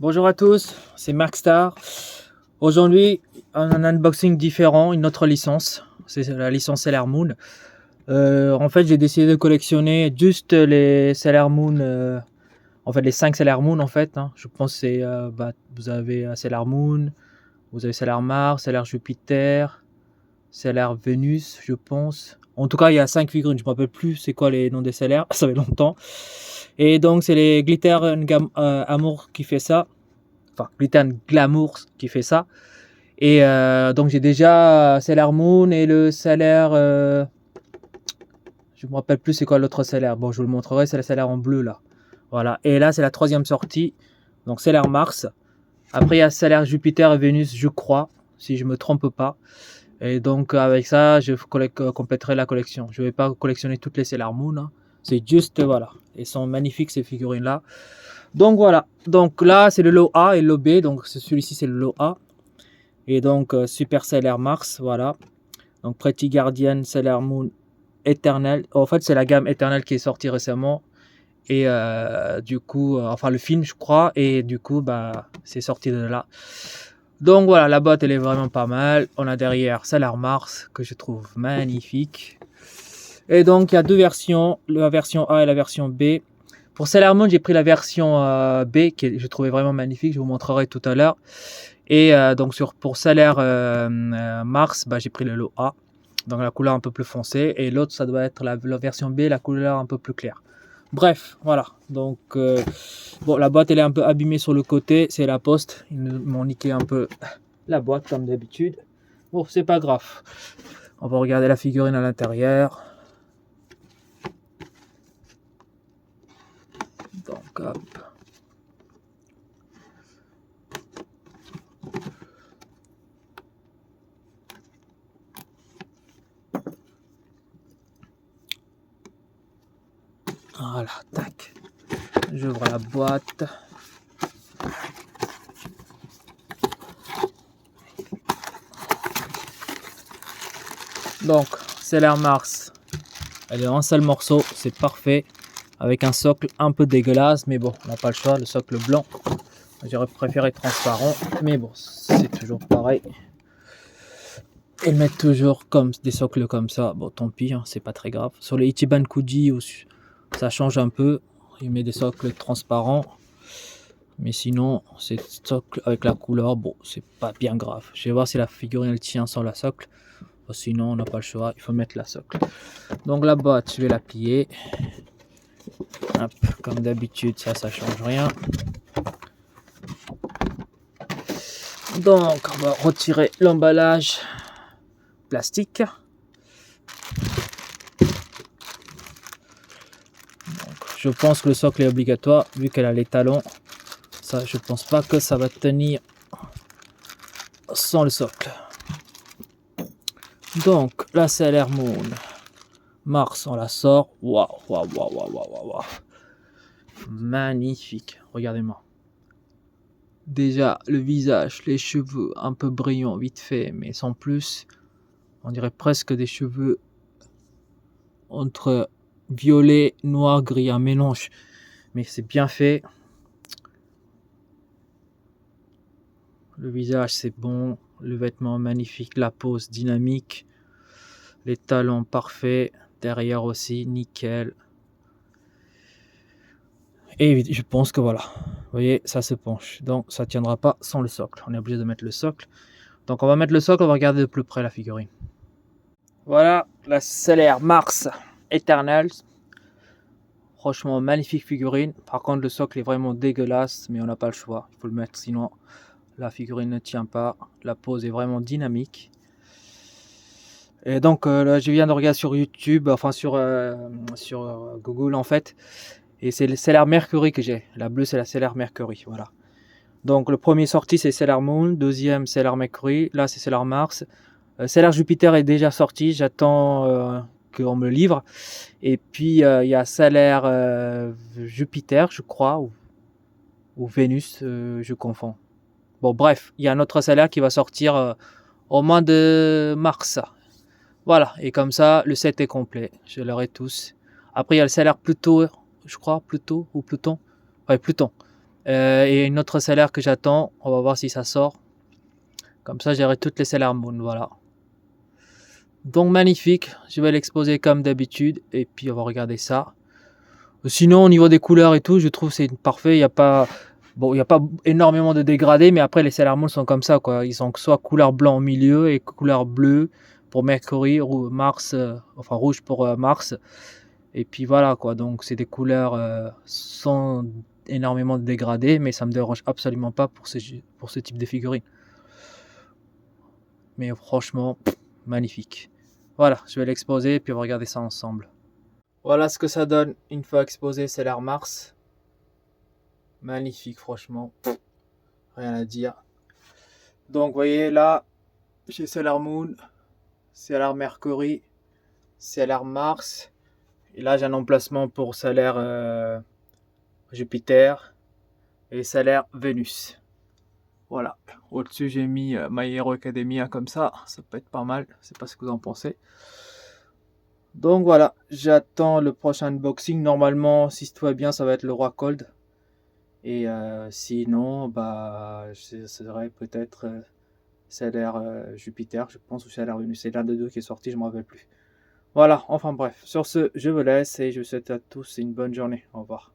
Bonjour à tous, c'est Markstar. Aujourd'hui, un unboxing différent, une autre licence. C'est la licence Sailor Moon. En fait, j'ai décidé de collectionner juste les Sailor Moon. En fait, les 5 Sailor Moon en fait. Je pense que c'est vous avez Sailor Moon, vous avez Sailor Mars, Sailor Jupiter, Sailor Vénus, je pense. En tout cas, il y a 5 figurines. Je me rappelle plus c'est quoi les noms des Sailor. Ça fait longtemps. Et donc, c'est les Glitter Amour qui fait ça. Enfin, Glitter Glamour qui fait ça. Et donc, j'ai déjà Sailor Moon et le Sailor. Je me rappelle plus c'est quoi l'autre Sailor. Bon, je vous le montrerai. C'est la Sailor en bleu là. Voilà. Et là, c'est la troisième sortie. Donc, Sailor Mars. Après, il y a Sailor Jupiter et Vénus, je crois, si je me trompe pas. Et donc, avec ça, je compléterai la collection. Je ne vais pas collectionner toutes les Sailor Moon. C'est juste, voilà. Elles sont magnifiques ces figurines-là. Donc, voilà. Donc, là, c'est le lot A et le lot B. Donc, celui-ci, c'est le lot A. Et donc, Super Sailor Mars, voilà. Donc, Pretty Guardian Sailor Moon Eternal. En fait, c'est la gamme Eternal qui est sortie récemment. Et du coup, enfin, le film, je crois. Et du coup, c'est sorti de là. Donc, voilà, la boîte, elle est vraiment pas mal. On a derrière Sailor Mars, que je trouve magnifique. Et donc, il y a deux versions, la version A et la version B. Pour Sailor Moon, j'ai pris la version B, que je trouvais vraiment magnifique. Je vous montrerai tout à l'heure. Et donc, pour Sailor Mars, j'ai pris le lot A. Donc, la couleur un peu plus foncée. Et l'autre, ça doit être la version B, la couleur un peu plus claire. Bref, voilà. Donc, bon, la boîte, elle est un peu abîmée sur le côté. C'est la poste. Ils m'ont niqué un peu la boîte, comme d'habitude. Bon, c'est pas grave. On va regarder la figurine à l'intérieur. Donc, hop. Voilà, tac. J'ouvre la boîte. Donc, Sailor Mars. Elle est en seul morceau, c'est parfait. Avec un socle un peu dégueulasse, mais bon, on n'a pas le choix, le socle blanc. J'aurais préféré transparent, mais bon, c'est toujours pareil. Ils mettent toujours comme des socles comme ça. Bon, tant pis, c'est pas très grave. Sur les Ichiban Kuji, ça change un peu. Il met des socles transparents. Mais sinon, c'est socle avec la couleur. Bon, c'est pas bien grave. Je vais voir si la figurine elle tient sans la socle. Sinon, on n'a pas le choix. Il faut mettre la socle. Donc la boîte, je vais la plier. Hop, comme d'habitude, ça change rien. Donc, on va retirer l'emballage plastique. Donc, je pense que le socle est obligatoire vu qu'elle a les talons. Ça, je pense pas que ça va tenir sans le socle. Donc, la Sailor Moon Mars, on la sort. Waouh, waouh, waouh, waouh, waouh, waouh. Magnifique. Regardez-moi. Déjà, le visage, les cheveux un peu brillants, vite fait, mais sans plus. On dirait presque des cheveux entre violet, noir, gris, un mélange. Mais c'est bien fait. Le visage, c'est bon. Le vêtement, magnifique. La pose, dynamique. Les talons, parfaits. Derrière aussi, nickel. Et je pense que voilà. Vous voyez, ça se penche. Donc, ça ne tiendra pas sans le socle. On est obligé de mettre le socle. Donc, on va mettre le socle. On va regarder de plus près la figurine. Voilà, la Sailor Mars Eternal. Franchement, magnifique figurine. Par contre, le socle est vraiment dégueulasse, mais on n'a pas le choix. Il faut le mettre, sinon la figurine ne tient pas. La pose est vraiment dynamique. Et donc, là, je viens de regarder sur YouTube, enfin sur Google en fait. Et c'est le Sailor Mercury que j'ai. La bleue, c'est la Sailor Mercury, voilà. Donc, le premier sorti, c'est Sailor Moon. Deuxième, Sailor Mercury. Là, c'est Sailor Mars. Sailor Jupiter est déjà sorti. J'attends qu'on me le livre. Et puis, il y a Sailor Jupiter, je crois, ou Vénus, je confonds. Bon, bref, il y a un autre Sailor qui va sortir au mois de mars. Voilà, et comme ça, le set est complet. Je l'aurai tous. Après, il y a le Sailor Pluto, je crois, Pluto ou Pluton. Ouais, Pluton. Et une autre salaire que j'attends, on va voir si ça sort. Comme ça, j'aurai toutes les Sailor Moon, voilà. Donc magnifique, je vais l'exposer comme d'habitude et puis on va regarder ça. Sinon au niveau des couleurs et tout, je trouve c'est parfait, il n'y a pas énormément de dégradés, mais après les Sailor Moon sont comme ça quoi, ils sont soit couleur blanc au milieu et couleur bleue pour Mercury ou Mars, enfin rouge pour Mars. Et puis voilà quoi, donc c'est des couleurs sans énormément de dégradés, mais ça me dérange absolument pas pour ce type de figurine. Mais franchement, magnifique. Voilà, je vais l'exposer et puis on va regarder ça ensemble. Voilà ce que ça donne une fois exposé, c'est l'air Mars. Magnifique, franchement. Rien à dire. Donc, vous voyez là, j'ai Sailor Moon, Sailor Mercury, Sailor Mars. Et là, j'ai un emplacement pour Sailor Jupiter et Sailor Vénus. Voilà. Au-dessus, j'ai mis My Hero Academia comme ça. Ça peut être pas mal. Je sais pas ce que vous en pensez. Donc voilà, j'attends le prochain unboxing. Normalement, si tout va bien, ça va être le Roi Cold. Et sinon, bah, ce serait peut-être Sailor Jupiter, je pense, ou Sailor Venus. C'est l'un des deux qui est sorti, je ne me rappelle plus. Voilà, enfin bref. Sur ce, je vous laisse et je vous souhaite à tous une bonne journée. Au revoir.